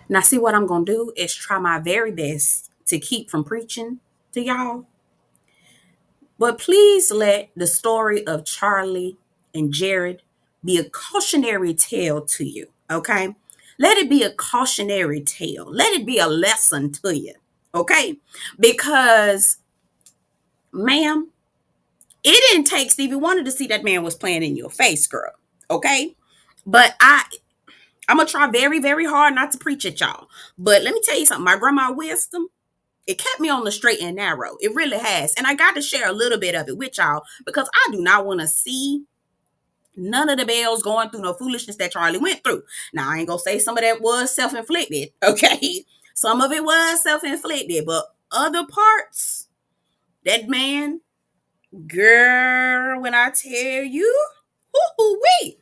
Now, see what I'm going to do is try my very best to keep from preaching to y'all. But please let the story of Charli and Jared be a cautionary tale to you, okay? Let it be a cautionary tale. Let it be a lesson to you, okay? Because, ma'am, it didn't take Stevie Wonder to see that man was playing in your face, girl, okay? But I'm gonna try very, very hard not to preach at y'all. But let me tell you something. My grandma wisdom, it kept me on the straight and narrow. It really has. And I got to share a little bit of it with y'all because I do not want to see none of the bells going through no foolishness that Charlie went through. Now, I ain't going to say some of that was self inflicted, okay? Some of it was self inflicted, but other parts, that man, girl, when I tell you, whoo-wee.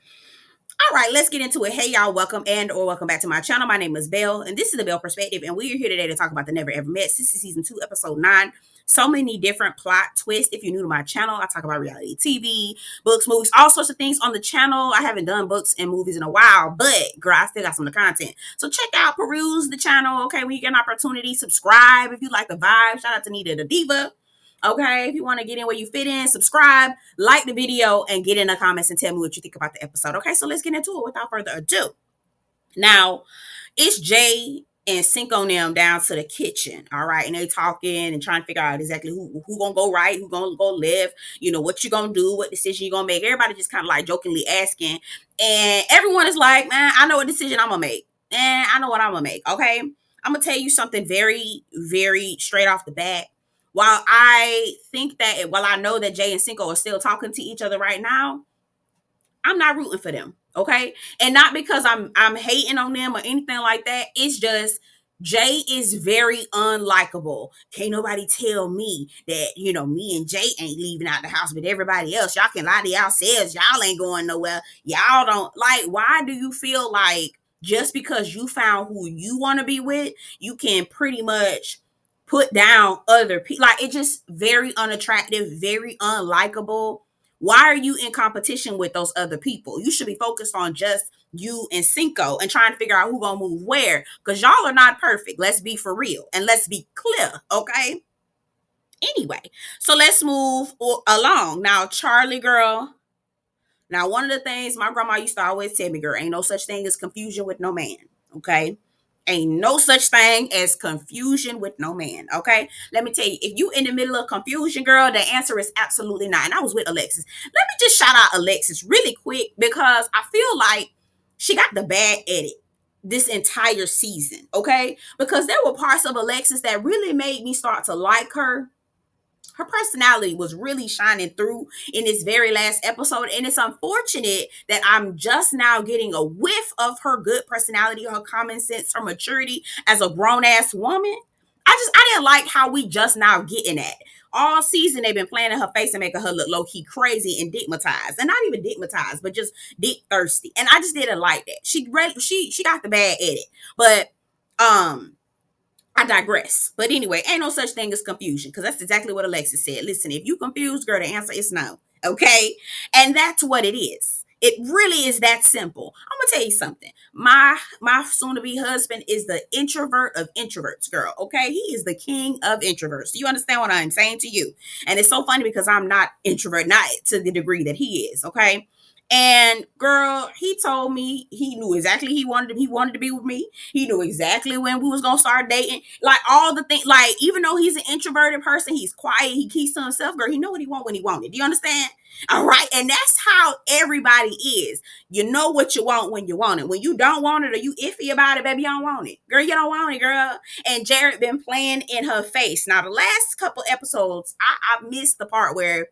All right, let's get into it. Hey, y'all, welcome or welcome back to my channel. My name is Belle, and this is the Belle Perspective, and we're here today to talk about The Never Ever Met. This is season 2, episode 9. So many different plot twists. If you're new to my channel, I talk about reality TV, books, movies, all sorts of things on the channel. I haven't done books and movies in a while, but girl, I still got some of the content. So check out, peruse the channel, okay? When you get an opportunity, subscribe if you like the vibe. Shout out to Nita the Diva. Okay, if you want to get in where you fit in, subscribe, like the video, and get in the comments and tell me what you think about the episode. Okay, so let's get into it without further ado. Now, it's Jay and Cinco and them down to the kitchen, all right, and they talking and trying to figure out exactly who gonna go right, who gonna go left, what you gonna do, what decision you gonna make. Everybody just kind of like jokingly asking, and everyone is like, man, I know what decision I'm gonna make, and I know what I'm gonna make. Okay, I'm gonna tell you something very, very straight off the bat. While I know that Jay and Cinco are still talking to each other right now, I'm not rooting for them. Okay. And not because I'm hating on them or anything like that. It's just Jay is very unlikable. Can't nobody tell me that, me and Jay ain't leaving out the house with everybody else. Y'all can lie to yourselves. Y'all ain't going nowhere. Y'all don't like, why do you feel like just because you found who you want to be with, you can pretty much put down other people? Like, it's just very unattractive, very unlikable. Why are you in competition with those other people? You should be focused on just you and Cinco and trying to figure out who gonna move where, because y'all are not perfect. Let's be for real and let's be clear, okay? Anyway, so let's move along. Now, Charli girl. Now, one of the things my grandma used to always tell me, girl, ain't no such thing as confusion with no man, okay? Ain't no such thing as confusion with no man, okay? Let me tell you, if you in the middle of confusion, girl, the answer is absolutely not. And I was with Alexis. Let me just shout out Alexis really quick because I feel like she got the bad edit this entire season, okay? Because there were parts of Alexis that really made me start to like her. Her personality was really shining through in this very last episode. And it's unfortunate that I'm just now getting a whiff of her good personality, her common sense, her maturity as a grown ass woman. I didn't like how we just now getting at. All season they've been playing in her face and making her look low key crazy and digmatized, and not even digmatized, but just dick thirsty. And I just didn't like that. She got the bad edit, but I digress. But anyway, ain't no such thing as confusion because that's exactly what Alexis said. Listen, if you confused, girl, the answer is no. Okay? And that's what it is. It really is that simple. I'm gonna tell you something. My soon-to-be husband is the introvert of introverts, girl. Okay, he is the king of introverts. Do you understand what I'm saying to you? And it's so funny because I'm not introvert, not to the degree that he is. Okay, and girl, he told me he knew exactly he wanted to be with me. He knew exactly when we was gonna start dating. Like all the things, like even though he's an introverted person, he's quiet, he keeps to himself, girl. He know what he want when he want it. Do you understand? All right. And that's how everybody is. You know what you want when you want it. When you don't want it or you iffy about it, baby, you don't want it. Girl, you don't want it, girl. And Jared been playing in her face. Now, the last couple episodes, I missed the part where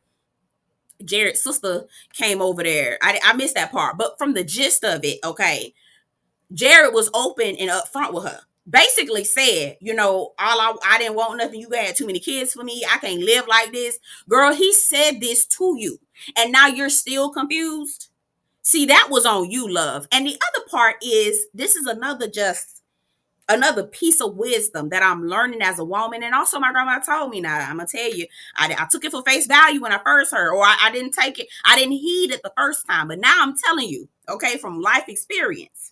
Jared's sister came over there. I missed that part. But from the gist of it, okay, Jared was open and upfront with her. Basically said, I didn't want nothing. You had too many kids for me. I can't live like this. Girl, he said this to you. And now you're still confused. See, that was on you, love. And the other part is this is another piece of wisdom that I'm learning as a woman. And also my grandma told me. Now I'm gonna tell you, I took it for face value when I first heard, or I didn't take it, I didn't heed it the first time. But now I'm telling you, okay, from life experience,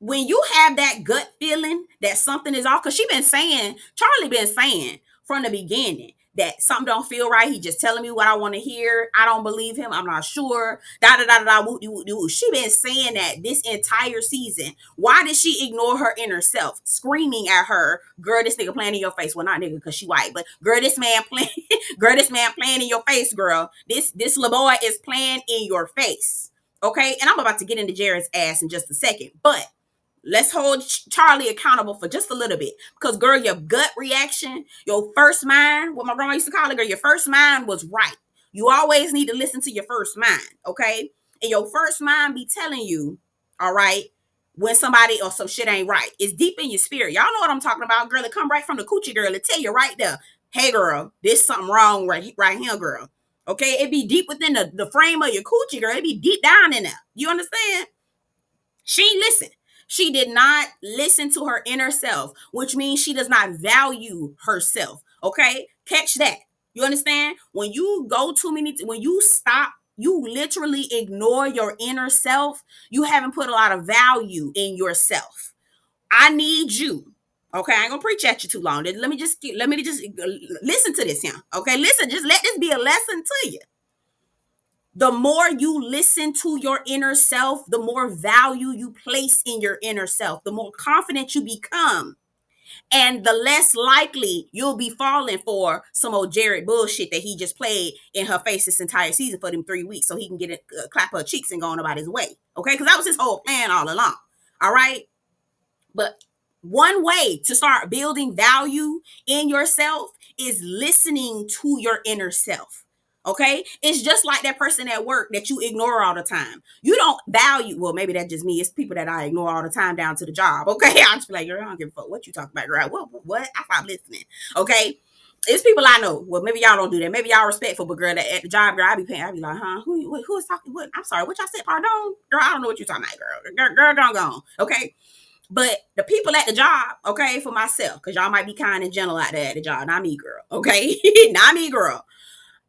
when you have that gut feeling that something is off, because Charli been saying from the beginning that something don't feel right. He just telling me what I want to hear. I don't believe him. I'm not sure. Da da da da da. Woo, woo, woo. She been saying that this entire season. Why did she ignore her inner self, screaming at her, "Girl, this nigga playing in your face." Well, not nigga because she white, but girl, this man playing. Girl, this man playing in your face, girl. This little boy is playing in your face. Okay, and I'm about to get into Jared's ass in just a second, but let's hold Charli accountable for just a little bit. Because, girl, your gut reaction, your first mind, what my grandma used to call it, girl, your first mind was right. You always need to listen to your first mind, okay? And your first mind be telling you, all right, when somebody or some shit ain't right. It's deep in your spirit. Y'all know what I'm talking about, girl. It come right from the coochie girl. It tell you right there, hey, girl, there's something wrong right here, girl. Okay? It be deep within the frame of your coochie, girl. It be deep down in there. You understand? She ain't listen. She did not listen to her inner self, which means she does not value herself. Okay? Catch that. You understand? When you go too many, when you stop, you literally ignore your inner self, you haven't put a lot of value in yourself. I need you. Okay, I ain't gonna preach at you too long. Let me just listen to this here. Okay, listen, just let this be a lesson to you. The more you listen to your inner self, the more value you place in your inner self, the more confident you become, and the less likely you'll be falling for some old Jared bullshit that he just played in her face this entire season for them 3 weeks so he can get it, clap her cheeks and go on about his way. Okay, because that was his whole plan all along. All right, but one way to start building value in yourself is listening to your inner self. Okay? It's just like that person at work that you ignore all the time. You don't value, well, maybe that's just me. It's people that I ignore all the time down to the job. Okay? I'm just like, girl, I don't give a fuck what you talking about, girl. What? I stopped listening. Okay? It's people I know. Well, maybe y'all don't do that. Maybe y'all respectful, but girl, at the job, girl, I be paying. I be like, huh? Who is talking? What? I'm sorry. What y'all said? Pardon? Girl, I don't know what you're talking about, girl. Girl, go. Okay? But the people at the job, okay, for myself, because y'all might be kind and gentle out there at the job. Not me, girl. Okay? Not me, girl.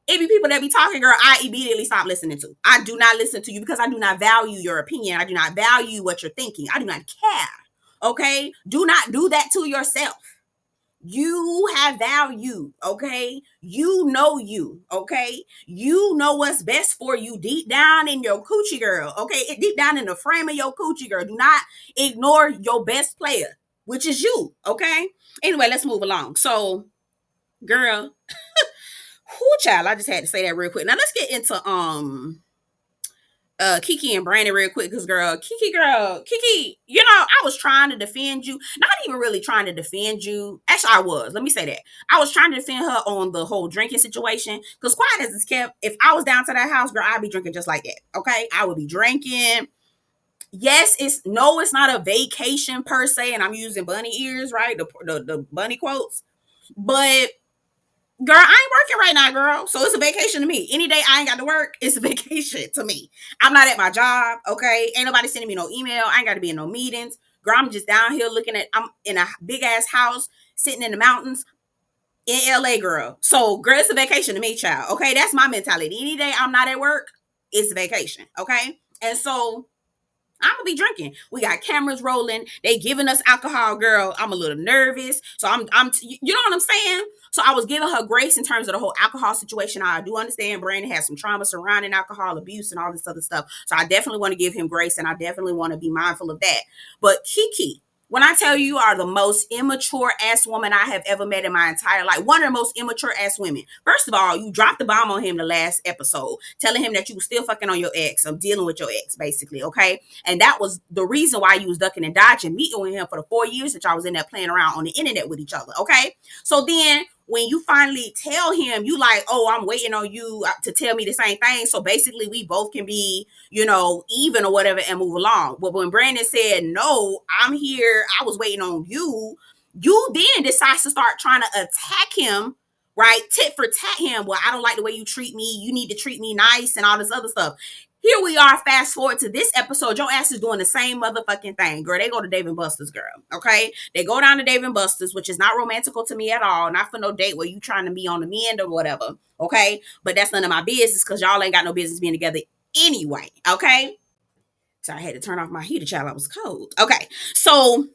It be people that be talking, girl, I immediately stop listening to. I do not listen to you because I do not value your opinion. I do not value what you're thinking. I do not care. Okay? Do not do that to yourself. You have value, okay? You know you, okay? You know what's best for you deep down in your coochie, girl, okay? Deep down in the frame of your coochie, girl. Do not ignore your best player, which is you, okay? Anyway, let's move along. So, girl, whoo, child, I just had to say that real quick. Now let's get into Keke and Brandon real quick, because Keke, you know, I was trying to defend you. Not even really trying to defend you. Actually, I was. Let me say that. I was trying to defend her on the whole drinking situation. Because quiet as it's kept, if I was down to that house, girl, I'd be drinking just like that. Okay? I would be drinking. Yes, it's not a vacation per se, and I'm using bunny ears, right? The bunny quotes. But girl, I ain't working right now, girl. So it's a vacation to me. Any day I ain't got to work, it's a vacation to me. I'm not at my job, okay? Ain't nobody sending me no email. I ain't got to be in no meetings. Girl, I'm just down here I'm in a big ass house, sitting in the mountains in LA, girl. So, girl, it's a vacation to me, child. Okay, that's my mentality. Any day I'm not at work, it's a vacation, okay? And so I'm gonna be drinking. We got cameras rolling. They giving us alcohol, girl. I'm a little nervous, so you know what I'm saying. So I was giving her grace in terms of the whole alcohol situation. I do understand Brandon has some trauma surrounding alcohol abuse and all this other stuff. So I definitely want to give him grace, and I definitely want to be mindful of that. But Keke, when I tell you are the most immature ass woman I have ever met in my entire life, one of the most immature ass women. First of all, you dropped the bomb on him the last episode, telling him that you were still fucking on your ex, or dealing with your ex, basically, okay? And that was the reason why you was ducking and dodging, meeting with him for the 4 years that y'all was in there playing around on the internet with each other, okay? So then when you finally tell him, you like, oh, I'm waiting on you to tell me the same thing. So basically we both can be, you know, even or whatever and move along. But when Brandon said, no, I'm here, I was waiting on you, you then decides to start trying to attack him, right? Tit for tat him. Well, I don't like the way you treat me. You need to treat me nice and all this other stuff. Here we are, fast forward to this episode. Your ass is doing the same motherfucking thing. Girl, they go to Dave and Buster's, girl. Okay? They go down to Dave and Buster's, which is not romantical to me at all. Not for no date where you trying to be on the mend or whatever. Okay? But that's none of my business because y'all ain't got no business being together anyway. Okay? So I had to turn off my heater, child. I was cold. Okay. So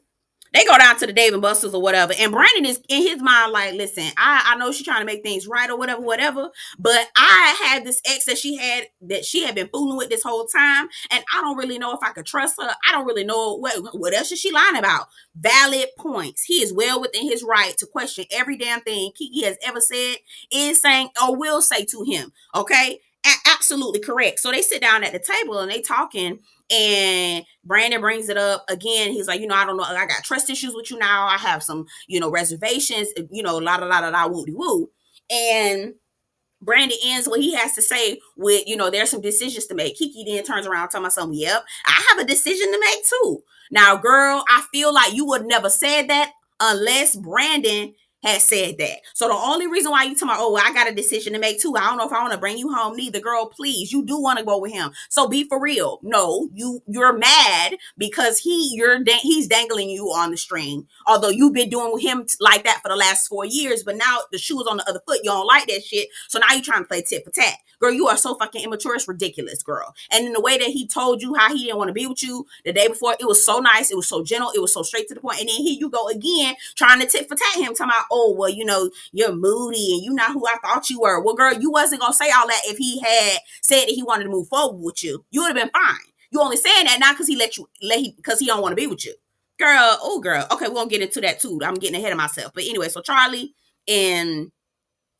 they go down to the Dave and Buster's or whatever, and Brandon is in his mind like, listen, I know she's trying to make things right or whatever, but I had this ex that she had been fooling with this whole time, and I don't really know if I could trust her. I don't really know what else is she lying about. Valid points. He is well within his right to question every damn thing Keke has ever said, is saying, or will say to him. Okay, absolutely correct. So they sit down at the table and they talking, and Brandon brings it up again. He's like, I don't know. I got trust issues with you now. I have some, reservations, la woo woo. And Brandon ends what he has to say with, there's some decisions to make. Keke then turns around telling myself, yep, I have a decision to make too. Now, girl, I feel like you would never said that unless Brandon had said that. So the only reason why you tell me, oh, I got a decision to make too. I don't know if I want to bring you home neither. Girl, please. You do want to go with him. So be for real. No, you're mad because he's dangling you on the string. Although you've been doing with him like that for the last 4 years, but now the shoe is on the other foot. You don't like that shit. So now you're trying to play tit for tat. Girl, you are so fucking immature. It's ridiculous, girl. And in the way that he told you how he didn't want to be with you the day before, it was so nice. It was so gentle. It was so straight to the point. And then here you go again, trying to tit for tat him, talking about, oh, well, you're moody and you're not who I thought you were. Well, girl, you wasn't going to say all that if he had said that he wanted to move forward with you. You would have been fine. You only saying that not because because he don't want to be with you. Girl, oh, girl. Okay, we're going to get into that too. I'm getting ahead of myself. But anyway, so Charli and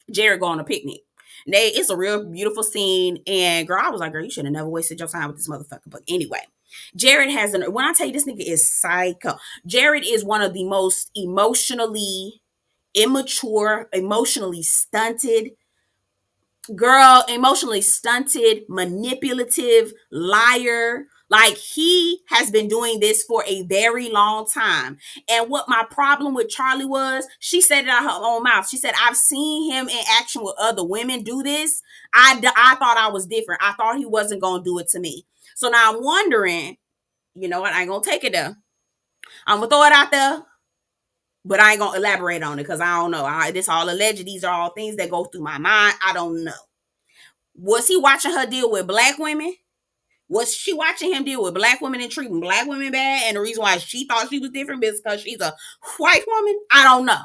Jared go on a picnic. It's a real beautiful scene. And girl, I was like, girl, you should have never wasted your time with this motherfucker. But anyway, Jared when I tell you this nigga is psycho. Jared is one of the most emotionally immature, emotionally stunted, manipulative, liar. Like, he has been doing this for a very long time. And what my problem with Charli was, she said it out her own mouth. She said, I've seen him in action with other women do this. I thought I was different. I thought he wasn't going to do it to me. So now I'm wondering, you know what? I ain't going to take it there. I'm going to throw it out there, but I ain't going to elaborate on it because I don't know. This all alleged. These are all things that go through my mind. I don't know. Was he watching her deal with black women? Was she watching him deal with black women and treating black women bad? And the reason why she thought she was different is because she's a white woman? I don't know.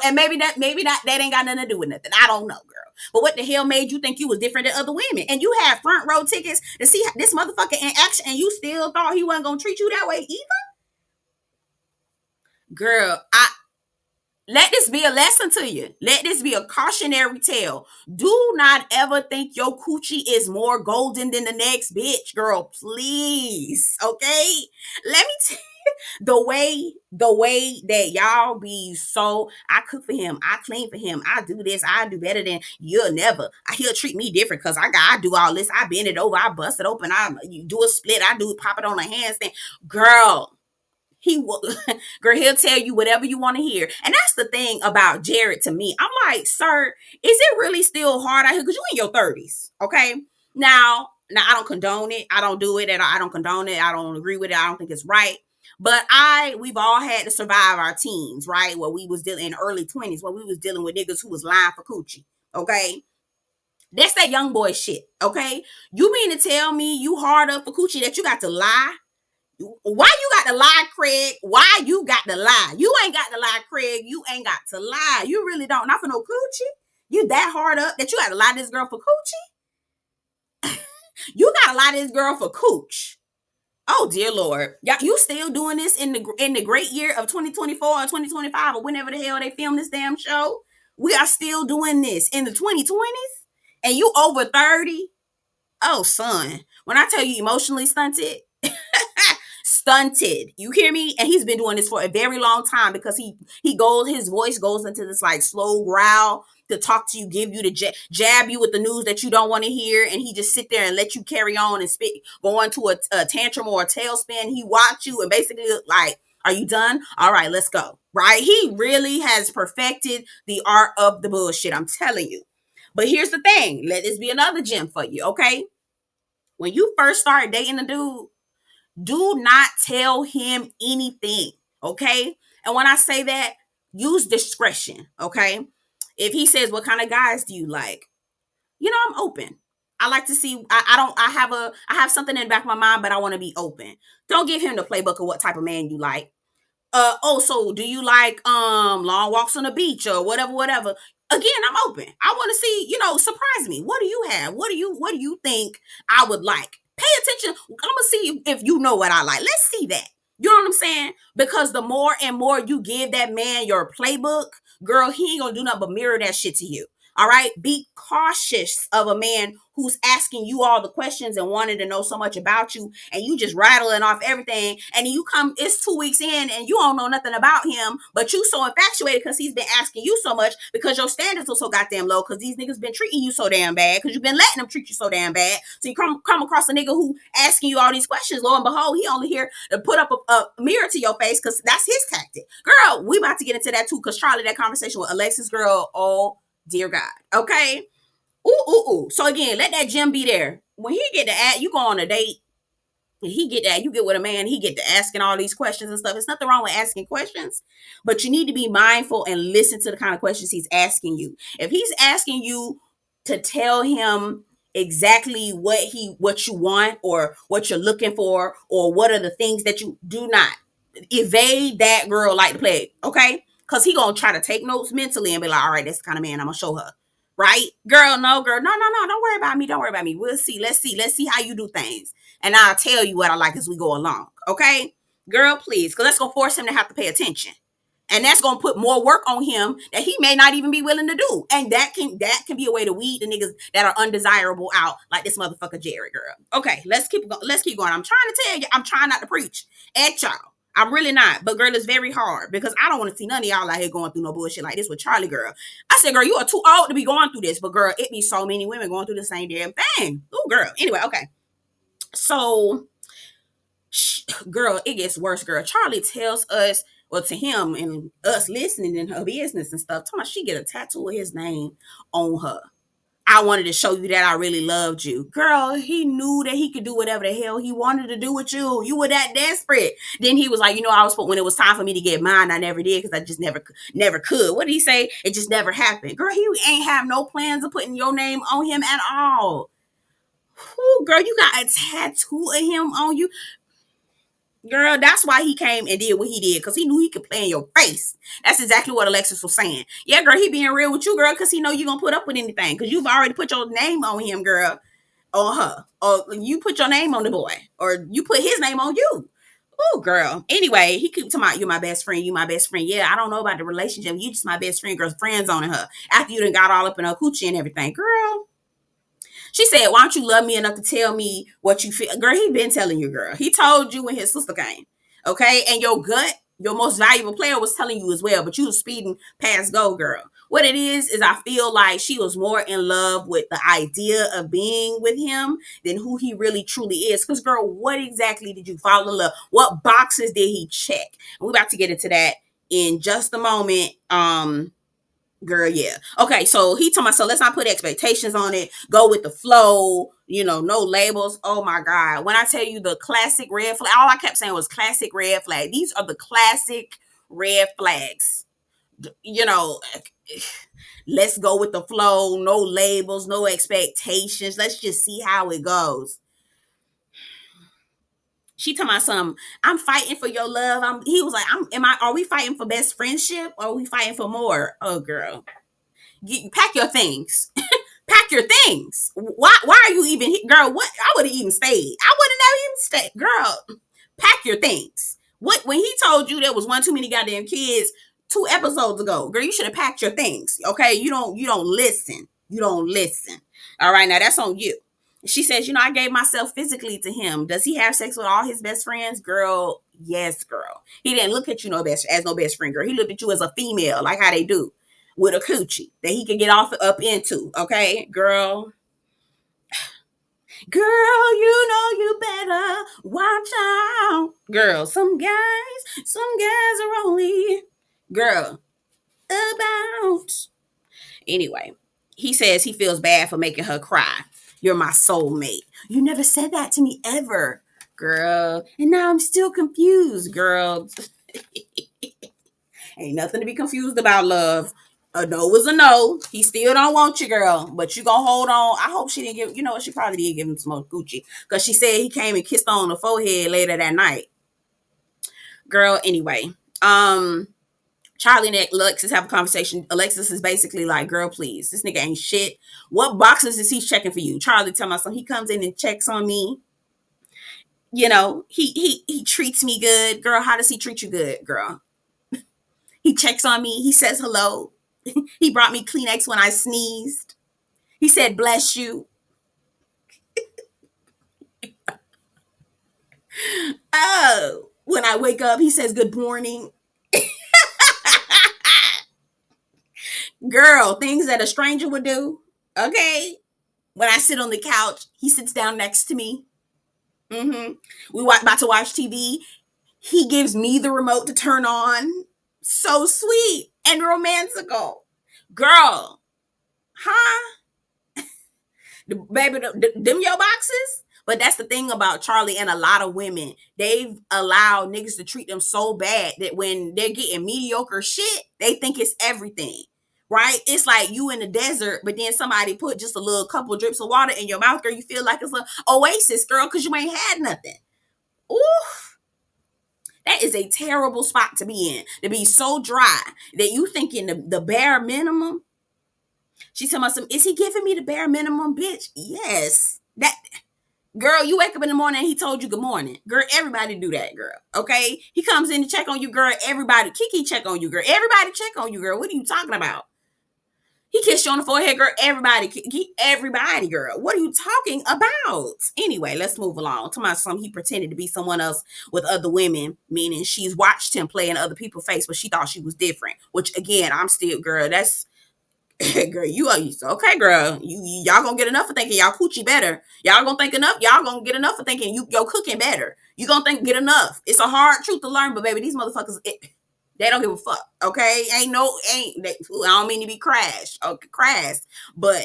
And maybe that ain't got nothing to do with nothing. I don't know, girl. But what the hell made you think you was different than other women? And you had front row tickets to see this motherfucker in action, and you still thought he wasn't gonna treat you that way either? Girl, let this be a lesson to you. Let this be a cautionary tale. Do not ever think your coochie is more golden than the next bitch, girl. Please, okay? Let me tell you, the way that y'all be so, I cook for him, I clean for him, I do this, I do better than you'll never. He'll treat me different because I do all this. I bend it over, I bust it open, you do a split, I do pop it on a handstand, girl. He will, girl, he'll tell you whatever you want to hear. And that's the thing about Jared to me. I'm like, sir, is it really still hard out here? Because you in your 30s, okay? Now, I don't condone it. I don't do it. And I don't condone it. I don't agree with it. I don't think it's right. But we've all had to survive our teens, right? Where we was dealing in early 20s, where we was dealing with niggas who was lying for coochie, okay? That's that young boy shit, okay? You mean to tell me you hard up for coochie that you got to lie? Why you got to lie, Craig? Why you got to lie? You ain't got to lie, Craig. You ain't got to lie. You really don't. Not for no coochie. You that hard up that you got to lie to this girl for coochie? You got to lie to this girl for cooch. Oh, dear Lord. You still doing this in the great year of 2024 or 2025 or whenever the hell they film this damn show? We are still doing this in the 2020s? And you over 30? Oh, son. When I tell you emotionally stunted, stunted. You hear me? And he's been doing this for a very long time because his voice goes into this like slow growl to talk to you, give you the jab you with the news that you don't want to hear, and he just sit there and let you carry on and go into a tantrum or a tailspin. He watch you and basically like, are you done? All right, let's go. Right? He really has perfected the art of the bullshit. I'm telling you. But here's the thing. Let this be another gem for you, okay? When you first start dating a dude, do not tell him anything, okay? And when I say that, use discretion, okay? If he says, what kind of guys do you like? I'm open. I like to see. I don't. I have something in the back of my mind, but I want to be open. Don't give him the playbook of what type of man you like. Oh, so do you like long walks on the beach or whatever, whatever? Again, I'm open. I want to see, surprise me. What do you have? What do you think I would like? Pay attention. I'm gonna see if you know what I like. Let's see that. You know what I'm saying? Because the more and more you give that man your playbook, girl, he ain't gonna do nothing but mirror that shit to you. All right. Be cautious of a man who's asking you all the questions and wanting to know so much about you, and you just rattling off everything. And you come, it's 2 weeks in, and you don't know nothing about him, but you so infatuated because he's been asking you so much because your standards are so goddamn low because these niggas been treating you so damn bad because you've been letting them treat you so damn bad. So you come across a nigga who asking you all these questions. Lo and behold, he only here to put up a mirror to your face because that's his tactic. Girl, we about to get into that too because Charli, that conversation with Alexis, girl, oh dear God. Okay. Ooh, ooh, ooh. So again, let that gym be there. When he get to add, you go on a date, and he get that, you get with a man, he get to asking all these questions and stuff. There's nothing wrong with asking questions, but you need to be mindful and listen to the kind of questions he's asking you. If he's asking you to tell him exactly what you want or what you're looking for, or what are the things that you do not evade that girl like the plague, okay? Because he gonna try to take notes mentally and be like, all right, that's the kind of man I'm gonna show her. Right? Girl, no, girl, no, no, no. Don't worry about me. Don't worry about me. We'll see. Let's see. Let's see how you do things. And I'll tell you what I like as we go along. Okay? Girl, please. Because that's gonna force him to have to pay attention. And that's gonna put more work on him that he may not even be willing to do. And that can be a way to weed the niggas that are undesirable out, like this motherfucker Jerry, girl. Okay, let's keep going. I'm trying to tell you, I'm trying not to preach at y'all. I'm really not. But girl, it's very hard because I don't want to see none of y'all out here going through no bullshit like this with Charli, girl. I said, girl, you are too old to be going through this. But girl, it be so many women going through the same damn thing. Ooh, girl. Anyway, okay. So, girl, it gets worse, girl. Charli tells us, well, to him and us listening in her business and stuff, talking about she get a tattoo of his name on her. I wanted to show you that I really loved you. Girl, he knew that he could do whatever the hell he wanted to do with you. You were that desperate. Then he was like, I was when it was time for me to get mine, I never did because I just never could. What did he say? It just never happened. Girl, he ain't have no plans of putting your name on him at all. Ooh, girl, you got a tattoo of him on you. Girl, that's why he came and did what he did, because he knew he could play in your face. That's exactly what Alexis was saying. Yeah, girl, he being real with you, girl, because he know you're going to put up with anything, because you've already put your name on him, girl, on her. Or you put your name on the boy, or you put his name on you. Oh, girl. Anyway, he keep talking about, you my best friend, you my best friend. Yeah, I don't know about the relationship. You just my best friend, girl, friends on her. After you done got all up in her coochie and everything. Girl, she said, why don't you love me enough to tell me what you feel? Girl, he been telling you, girl. He told you when his sister came. Okay? And your gut, your most valuable player, was telling you as well, but you was speeding past go, girl. What it is I feel like she was more in love with the idea of being with him than who he really truly is. Because, girl, what exactly did you fall in love? What boxes did he check? And we're about to get into that in just a moment. Girl, yeah. Okay, so he told me, so let's not put expectations on it. Go with the flow, no labels. Oh my God. When I tell you the classic red flag, all I kept saying was classic red flag. These are the classic red flags. You know, let's go with the flow, no labels, no expectations. Let's just see how it goes. She told my son, I'm fighting for your love. He was like, are we fighting for best friendship or are we fighting for more? Oh, girl. Pack your things. Pack your things. Why are you even here? Girl, what? I would have even stayed. I would have never even stayed. Girl, pack your things. What, when he told you there was one too many goddamn kids 2 episodes ago, girl, you should have packed your things. Okay? You don't listen. You don't listen. All right, now that's on you. She says, I gave myself physically to him. Does he have sex with all his best friends? Girl, yes, girl. He didn't look at you as no best friend, girl. He looked at you as a female, like how they do, with a coochie that he could get off up into. Okay, girl. Girl, you better watch out. Girl, some guys are only, girl, about. Anyway, he says he feels bad for making her cry. You're my soulmate. You never said that to me ever, girl. And now I'm still confused, girl. Ain't nothing to be confused about, love. A no was a no. He still don't want you, girl. But you gonna hold on. I hope she didn't give. You know what? She probably did give him some more Gucci because she said he came and kissed her on the forehead later that night. Girl, anyway, um, Charli and Alexis have a conversation. Alexis is basically like, "Girl, please, this nigga ain't shit. What boxes is he checking for you?" Charli tell my son he comes in and checks on me. You know, he treats me good, girl. How does he treat you good, girl? He checks on me. He says hello. He brought me Kleenex when I sneezed. He said, "Bless you." Oh, when I wake up, he says, "Good morning." Girl, things that a stranger would do. Okay. When I sit on the couch, he sits down next to me. Mm-hmm. About to watch TV. He gives me the remote to turn on. So sweet and romantical. Girl, huh? Baby, them your boxes? But that's the thing about Charli and a lot of women. They've allowed niggas to treat them so bad that when they're getting mediocre shit, they think it's everything. Right? It's like you in the desert, but then somebody put just a little couple of drips of water in your mouth, girl. You feel like it's an oasis, girl, because you ain't had nothing. Ooh, that is a terrible spot to be in. To be so dry that you thinking the bare minimum. She's talking about some, is he giving me the bare minimum, bitch? Yes. That girl, you wake up in the morning and he told you good morning. Girl, everybody do that, girl. Okay? He comes in to check on you, girl. Everybody, Keke check on you, girl. Everybody check on you, girl. What are you talking about? He kissed you on the forehead, girl. Everybody, girl. What are you talking about? Anyway, let's move along. To my son, he pretended to be someone else with other women, meaning she's watched him play in other people's face, but she thought she was different. Which again, I'm still, girl. That's girl, you are okay, girl. Y'all gonna get enough for thinking y'all coochie better. Y'all gonna think enough. Y'all gonna get enough for thinking your cooking better. You gonna think get enough. It's a hard truth to learn, but baby, these motherfuckers, they don't give a fuck. Okay, ain't. I don't mean to be crass, but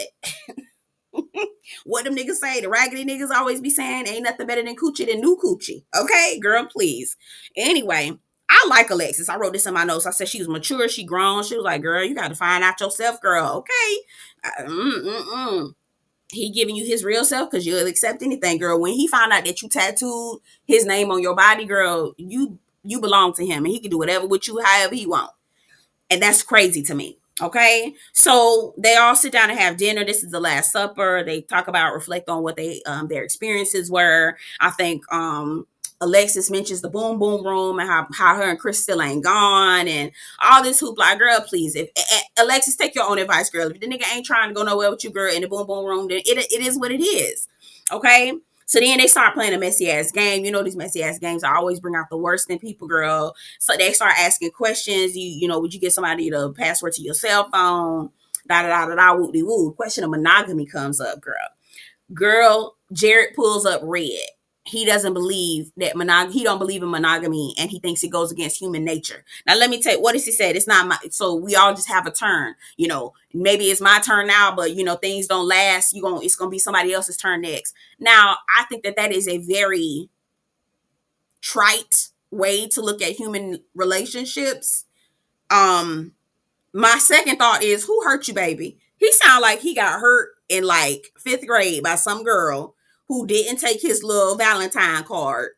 what them niggas say, the raggedy niggas always be saying, ain't nothing better than coochie than new coochie. Okay, girl, please. Anyway, I like Alexis. I wrote this in my notes. I said she was mature, she grown. She was like, girl, you got to find out yourself, girl. Okay. He giving you his real self because you'll accept anything, girl. When he found out that you tattooed his name on your body, girl, you belong to him and he can do whatever with you however he want. And that's crazy to me. Okay. So they all sit down and have dinner. This is the Last Supper. They talk about, reflect on what their experiences were. I think Alexis mentions the boom boom room and how her and Chris still ain't gone and all this hoopla. Girl, please. If Alexis, take your own advice, girl. If the nigga ain't trying to go nowhere with you, girl, in the boom boom room, then it is what it is. Okay. So then they start playing a messy ass game. You know, these messy ass games I always bring out the worst in people, girl. So they start asking questions. You know, would you get somebody the password to your cell phone? Da da da da da woo de woo. Question of monogamy comes up, girl. Girl, Jared pulls up red. He doesn't believe that he don't believe in monogamy and he thinks it goes against human nature. Now let me tell you, what does he say? It's not my, so we all just have a turn. You know, maybe it's my turn now, but you know, things don't last. It's gonna be somebody else's turn next. Now, I think that is a very trite way to look at human relationships. My second thought is, who hurt you, baby? He sound like he got hurt in like fifth grade by some girl who didn't take his little Valentine card.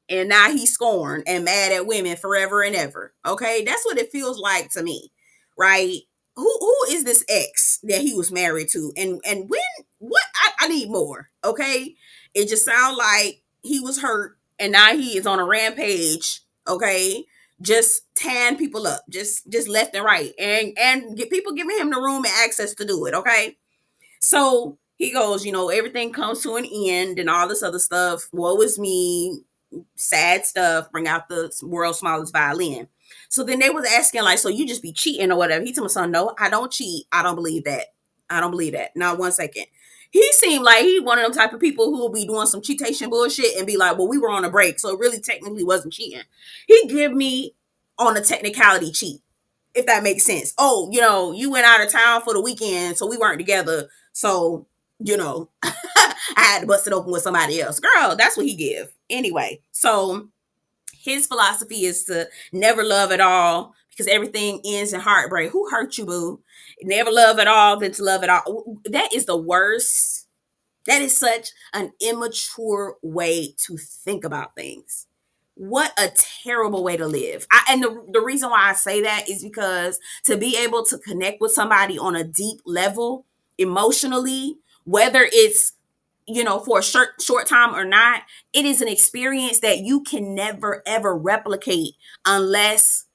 And now he's scorned and mad at women forever and ever. Okay. That's what it feels like to me. Right. Who is this ex that he was married to? And when, what? I need more. Okay. It just sounds like he was hurt and now he is on a rampage. Okay, just tan people up, just left and right, and get people giving him the room and access to do it. Okay, so he goes, you know, everything comes to an end and all this other stuff. Woe is me, sad stuff. Bring out the world's smallest violin. So then they was asking like, so you just be cheating or whatever? He told my son, no, I don't cheat. I don't believe that. I don't believe that. Not 1 second. He seemed like he one of them type of people who will be doing some cheatation bullshit and be like, well, we were on a break, so it really technically wasn't cheating. He give me on a technicality cheat, if that makes sense. Oh, you know, you went out of town for the weekend, so we weren't together. So, you know, I had to bust it open with somebody else. Girl, that's what he give. Anyway, so His philosophy is to never love at all because everything ends in heartbreak. Who hurt you, boo? Never love at all than to love at all. That is the worst. That is such an immature way to think about things. What a terrible way to live. And the reason why I say that is because to be able to connect with somebody on a deep level emotionally, whether it's for a short time or not, it is an experience that you can never ever replicate unless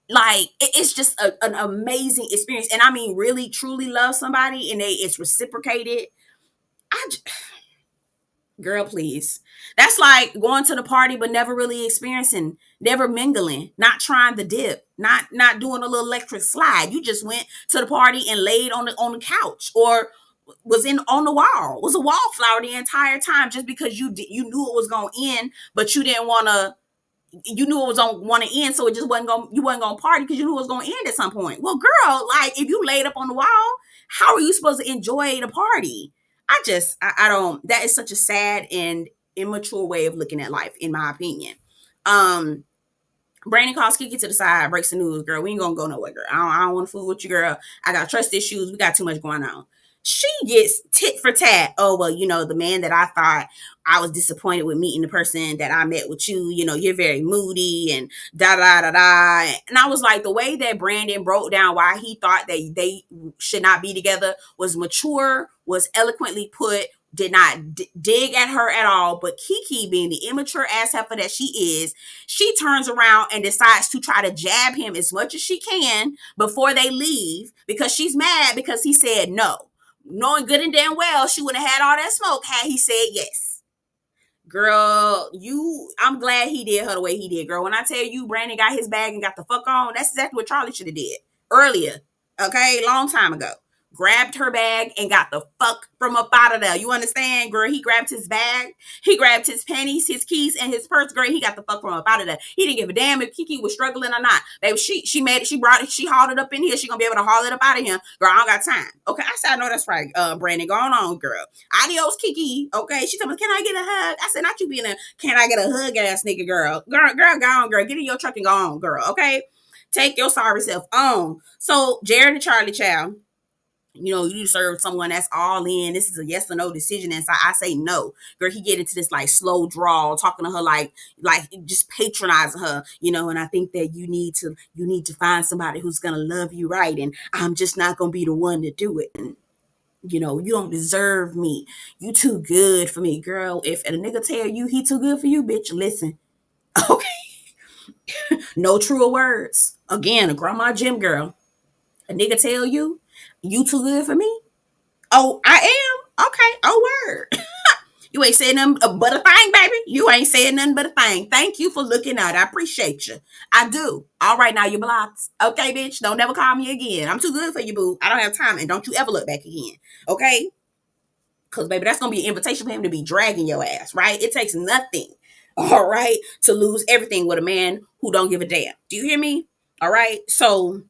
like it's just an amazing experience. And I mean, really truly love somebody and it's reciprocated. I Girl, please. That's like going to the party but never really experiencing, never mingling, not trying the dip, not doing a little electric slide. You just went to the party and laid on the couch or was in on the wall. Was a wallflower the entire time just because you knew it was going to end, but you didn't want to you knew it was on want to end, so it just wasn't going you wasn't going to party because you knew it was going to end at some point. Well, girl, like if you laid up on the wall, how are you supposed to enjoy the party? I don't. That is such a sad and immature way of looking at life, in my opinion. Um, Brandon calls Keke to the side, breaks the news, girl. We ain't gonna go nowhere, girl. I don't want to fool with you, girl. I got trust issues. We got too much going on. She gets tit for tat. Oh, well, the man that I thought I was disappointed with meeting the person that I met with you. You're very moody and da da da da. And I was like, the way that Brandon broke down why he thought that they should not be together was mature, was eloquently put, did not dig at her at all. But Keke, being the immature ass heifer that she is, she turns around and decides to try to jab him as much as she can before they leave because she's mad because he said no. Knowing good and damn well she would have had all that smoke had he said yes. Girl, I'm glad he did her the way he did, girl. When I tell you Brandon got his bag and got the fuck on, that's exactly what Charli should have did earlier. Okay, long time ago. Grabbed her bag and got the fuck from up out of there. You understand, girl? He grabbed his bag, he grabbed his panties, his keys, and his purse. Girl, he got the fuck from up out of there. He didn't give a damn if Keke was struggling or not. Baby, she made it. She brought it. She hauled it up in here. She gonna be able to haul it up out of him. Girl, I don't got time. Okay, I said I know that's right. Brandon, going on, girl. Adios, Keke. Okay, she told me, can I get a hug? I said, not you being a can I get a hug ass nigga, girl. Girl, go on, girl. Get in your truck and go on, girl. Okay, take your sorry self on. So Jared and Charli, child. You serve someone that's all in. This is a yes or no decision. And so I say no. Girl, he get into this like slow drawl, talking to her like just patronizing her, and I think that you need to find somebody who's gonna love you right. And I'm just not gonna be the one to do it. And you don't deserve me. You too good for me, girl. If a nigga tell you he too good for you, bitch, listen. Okay. No truer words. Again, a grandma gym girl. A nigga tell you too good for me? Oh, I am? Okay. Oh, word. You ain't saying nothing but a thing, baby. You ain't saying nothing but a thing. Thank you for looking out. I appreciate you. I do. All right, now you're blocked. Okay, bitch. Don't never call me again. I'm too good for you, boo. I don't have time. And don't you ever look back again. Okay? Because, baby, that's going to be an invitation for him to be dragging your ass, right? It takes nothing, all right, to lose everything with a man who don't give a damn. Do you hear me? All right? So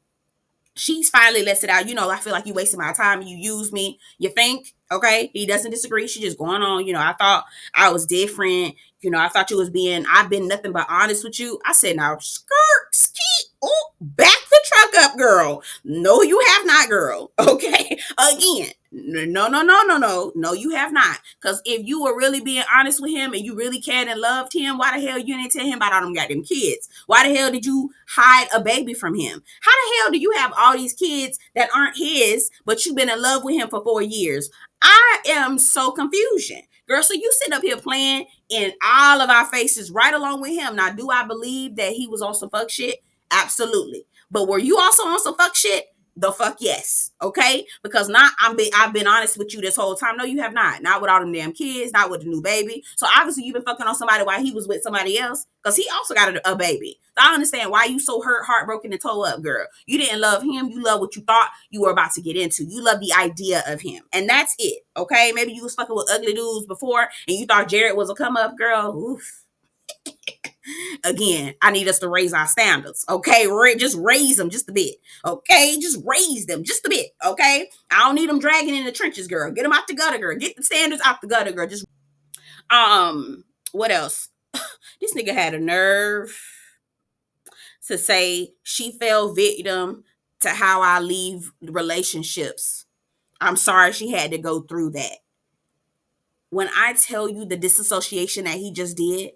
she's finally lets it out. I feel like you wasted my time. You used me. You think? Okay. He doesn't disagree. She's just going on. I thought I was different. I thought I've been nothing but honest with you. I said, now, skirt, ski, oh, back the truck up, girl. No, you have not, girl. Okay. Again. No, no, no, no, no. No, you have not. Because if you were really being honest with him and you really cared and loved him, why the hell you didn't tell him about all them goddamn kids? Why the hell did you hide a baby from him? How the hell do you have all these kids that aren't his, but you've been in love with him for 4 years? I am so confusion. Girl, so you sitting up here playing in all of our faces right along with him. Now, do I believe that he was on some fuck shit? Absolutely. But were you also on some fuck shit? The fuck yes. Okay? Because I've been honest with you this whole time. No, you have not. Not with all them damn kids, not with the new baby. So obviously you've been fucking on somebody while he was with somebody else. Because he also got a baby. So I understand why you so hurt, heartbroken, and toe up, girl. You didn't love him. You love what you thought you were about to get into. You love the idea of him. And that's it. Okay? Maybe you was fucking with ugly dudes before and you thought Jared was a come up, girl. Oof. Again, I need us to raise our standards. Okay, just raise them just a bit. Okay, just raise them just a bit. Okay, I don't need them dragging in the trenches, girl. Get them out the gutter, girl. Get the standards out the gutter, girl. Just what else? This nigga had a nerve. to say she fell victim to how I leave relationships. I'm sorry she had to go through that. When I tell you the disassociation that he just did,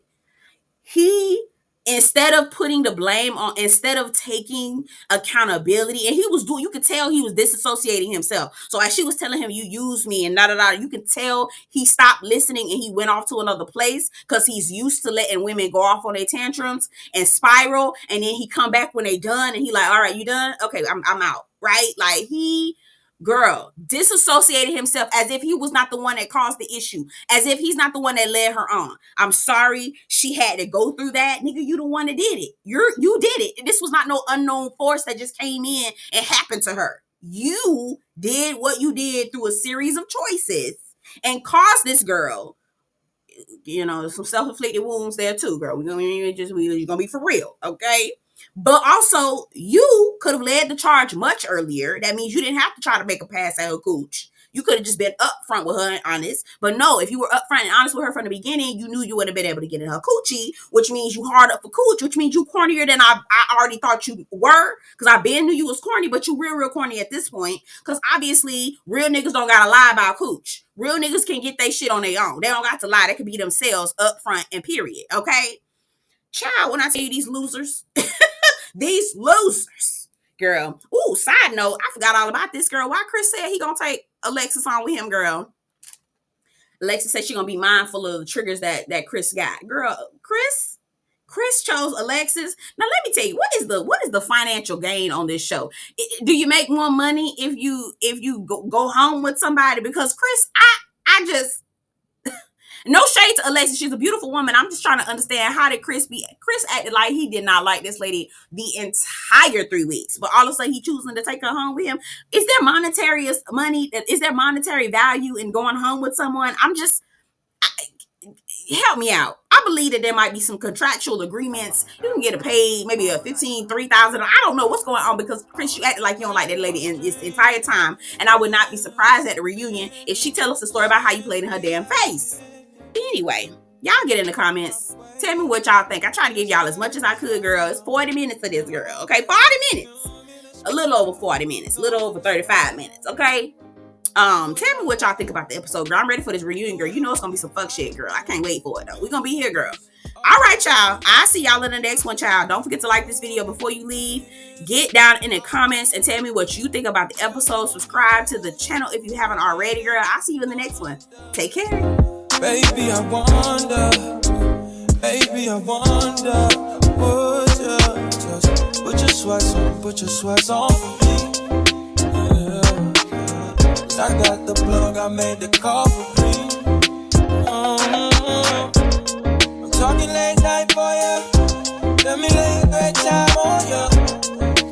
he, instead of putting the blame on, instead of taking accountability, and he was doing, you could tell he was disassociating himself. So as she was telling him, you used me and da da da, you could tell he stopped listening and he went off to another place because he's used to letting women go off on their tantrums and spiral, and then he come back when they done and he like, all right, you done? Okay, I'm out. Right? Like he, girl, disassociated himself as if he was not the one that caused the issue, as if he's not the one that led her on. I'm sorry she had to go through that. Nigga, you the one that did it. You did it. This was not no unknown force that just came in and happened to her. You did what you did through a series of choices and caused this girl, some self-inflicted wounds there too, girl. We're gonna be for real, okay? But also, you could have led the charge much earlier. That means you didn't have to try to make a pass at her cooch. You could have just been upfront with her and honest. But no, if you were upfront and honest with her from the beginning, you knew you wouldn't have been able to get in her coochie, which means you hard up for cooch, which means you cornier than I already thought you were. Because I been knew you was corny, but you real corny at this point. Because obviously, real niggas don't gotta lie about cooch. Real niggas can get their shit on their own. They don't got to lie. They can be themselves upfront and period. Okay? Child, when I tell you these losers, these losers, girl. Ooh, side note, I forgot all about this, girl. Why Chris said he gonna take Alexis on with him, girl. Alexis said she gonna be mindful of the triggers that Chris got. Girl, Chris chose Alexis. Now let me tell you, what is the financial gain on this show? Do you make more money if you go home with somebody? Because Chris, I just, no shade to Alexis. She's a beautiful woman. I'm just trying to understand, how did Chris acted like he did not like this lady the entire 3 weeks, but all of a sudden he choosing to take her home with him. Is there monetary value in going home with someone? Help me out. I believe that there might be some contractual agreements. You can get a paid, maybe a 15, 3,000. I don't know what's going on, because Chris, you acted like you don't like that lady in this entire time. And I would not be surprised at the reunion if she tell us the story about how you played in her damn face. Anyway, y'all get in the comments. Tell me what y'all think. I tried to give y'all as much as I could, girl. It's 40 minutes for this girl, okay? 40 minutes. A little over 40 minutes. A little over 35 minutes, okay? Tell me what y'all think about the episode, girl. I'm ready for this reunion, girl. You know it's gonna be some fuck shit, girl. I can't wait for it, though. We're gonna be here, girl. All right, y'all. I'll see y'all in the next one, child. Don't forget to like this video before you leave. Get down in the comments and tell me what you think about the episode. Subscribe to the channel if you haven't already, girl. I'll see you in the next one. Take care. Baby, I wonder, would you just put your sweats on for me? Yeah. I got the plug, I made the call for me. I'm talking late night for you. Let me lay a great time on you.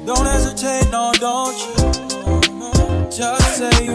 Don't hesitate, no, don't you? Just say you